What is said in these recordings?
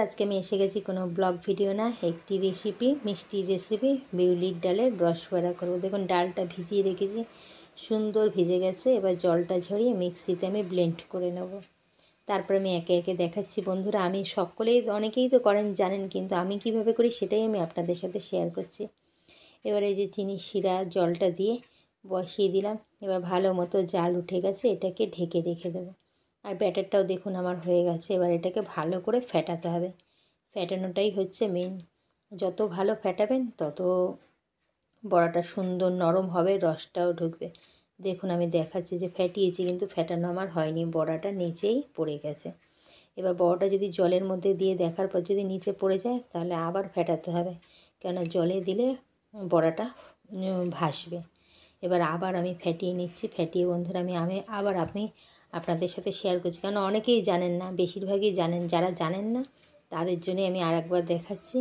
আজকে আমি এসে গেছি কোনো ব্লগ ভিডিও না, একটি রেসিপি, মিষ্টি রেসিপি, বিউলির ডালের রস বড়া করবো। দেখুন ডালটা ভিজিয়ে রেখেছি, সুন্দর ভিজে গেছে। এবার জলটা ঝরিয়ে মিক্সিতে আমি ব্লেন্ড করে নেব। তারপর আমি একে একে দেখাচ্ছি বন্ধুরা। আমি সকলেই, অনেকেই তো করেন জানেন, কিন্তু আমি কিভাবে করি সেটাই আমি আপনাদের সাথে শেয়ার করছি। এবার এই যে চিনি শিরা জলটা দিয়ে বসিয়ে দিলাম। এবার ভালো মতো জাল উঠে গেছে, এটাকে ঢেকে রেখে দেবো। আর ব্যাটারটাও দেখুন আমার হয়ে গেছে। এবার এটাকে ভালো করে ফেটাতে হবে, ফেটানোটাই হচ্ছে মেন। যত ভালো ফেটাবেন তত বড়াটা সুন্দর নরম হবে, রসটাও ঢুকবে। দেখুন আমি দেখাচ্ছি যে ফেটিয়েছি, কিন্তু ফেটানো আমার হয়নি, বড়াটা নিচেই পড়ে গেছে। এবার বড়াটা যদি জলের মধ্যে দিয়ে দেখার পর যদি নিচে পড়ে যায়, তাহলে আবার ফেটাতে হবে, কেননা জলে দিলে বড়াটা ভাসবে। এবার আবার আমি ফেটিয়ে নিচ্ছি। ফেটিয়ে বন্ধুরা আমি আবার আপনাদের সাথে শেয়ার করছি, কারণ অনেকেই জানেন না, বেশিরভাগই জানেন। যারা জানেন না তাদের জন্যই আমি আরেকবার দেখাচ্ছি।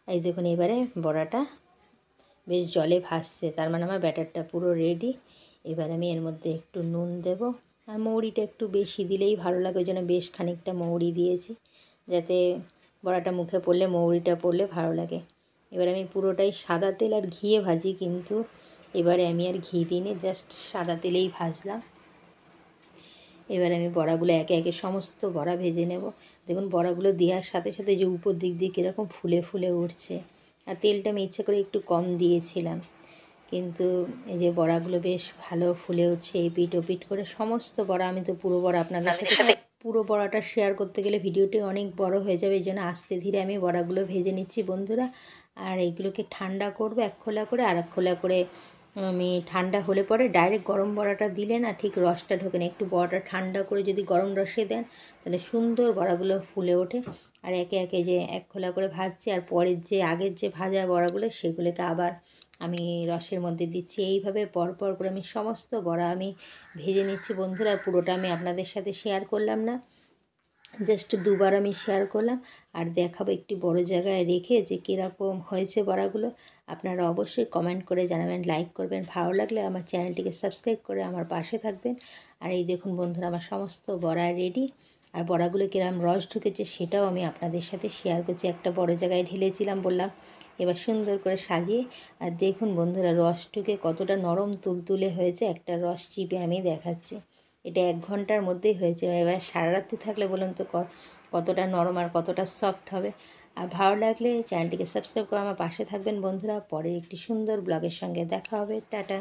এই দেখুন এবারে বড়াটা বেশ জলে ভাসছে, তার মানে আমার ব্যাটারটা পুরো রেডি। এবার আমি এর মধ্যে একটু নুন দেব, আর মৌরিটা একটু বেশি দিলেই ভালো লাগে, ওই জন্য বেশ খানিকটা মৌরি দিয়েছি, যাতে বড়াটা মুখে পড়লে মৌরিটা পড়লে ভালো লাগে। এবার আমি পুরোটাই সাদা তেল আর ঘিয়ে ভাজি, কিন্তু এবারে আমি আর ঘি দিইনি, জাস্ট সাদা তেলেই ভাজলাম। এবার আমি বড়াগুলো একে একে সমস্ত বড়া ভেজে নেব। দেখুন বড়াগুলো দেওয়ার সাথে সাথে যে উপর দিক দিয়ে কীরকম ফুলে ফুলে উঠছে। আর তেলটা আমি ইচ্ছে করে একটু কম দিয়েছিলাম, কিন্তু এই যে বড়াগুলো বেশ ভালো ফুলে উঠছে এপিট ওপিট করে। সমস্ত বড়া, আমি তো পুরো বড়া আপনাদের সাথে পুরো বড়াটা শেয়ার করতে গেলে ভিডিওটি অনেক বড় হয়ে যাবে, এই জন্য আস্তে ধীরে আমি বড়াগুলো ভেজে নিচ্ছি বন্ধুরা। আর এইগুলোকে ঠান্ডা করবো এক খোলা করে, আর এক খোলা করে আমি ঠান্ডা হলে পরে ডাইরেক্ট গরম বড়াটা দিলে না ঠিক রসটা ঢোকে না। একটু বড়াটা ঠান্ডা করে যদি গরম রসে দেন, তাহলে সুন্দর বড়াগুলো ফুলে ওঠে। আর একে একে যে এক খোলা করে ভাজছি, আর পরের যে আগের যে ভাজা বড়াগুলো সেগুলোকে আবার আমি রসের মধ্যে দিচ্ছি। এইভাবে পরপর করে আমি সমস্ত বড়া আমি ভেজে নিচ্ছি বন্ধুরা। আর পুরোটা আমি আপনাদের সাথে শেয়ার করলাম না, জাস্ট দুবার আমি শেয়ার করলাম। আর দেখাবো একটি বড় জায়গায় রেখে যে কীরকম হয়েছে বড়াগুলো। আপনারা অবশ্যই কমেন্ট করে জানাবেন, লাইক করবেন, ভালো লাগলে আমার চ্যানেলটিকে সাবস্ক্রাইব করে আমার পাশে থাকবেন। আর এই দেখুন বন্ধুরা আমার সমস্ত বড়া রেডি। আর বড়াগুলো কিরকম রস ঢুকেছে সেটাও আমি আপনাদের সাথে শেয়ার করছি। একটা বড় জায়গায় ঢেলেছিলাম বললাম, এবার সুন্দর করে সাজিয়ে। আর দেখুন বন্ধুরা রস ঢুকে কতটা নরম তুলতুলে হয়েছে, একটা রস চিপে আমি দেখাচ্ছি। এটা 1 ঘন্টার মধ্যেই হয়েছে। এবার সারা রাত্রি থাকলে বলুন তো কতটা নরম আর কতটা সফট হবে। আর ভালো লাগলে চ্যানেলটিকে সাবস্ক্রাইব করে আমার পাশে থাকবেন বন্ধুরা। পরে একটি সুন্দর ব্লগের সঙ্গে দেখা হবে। টাটা।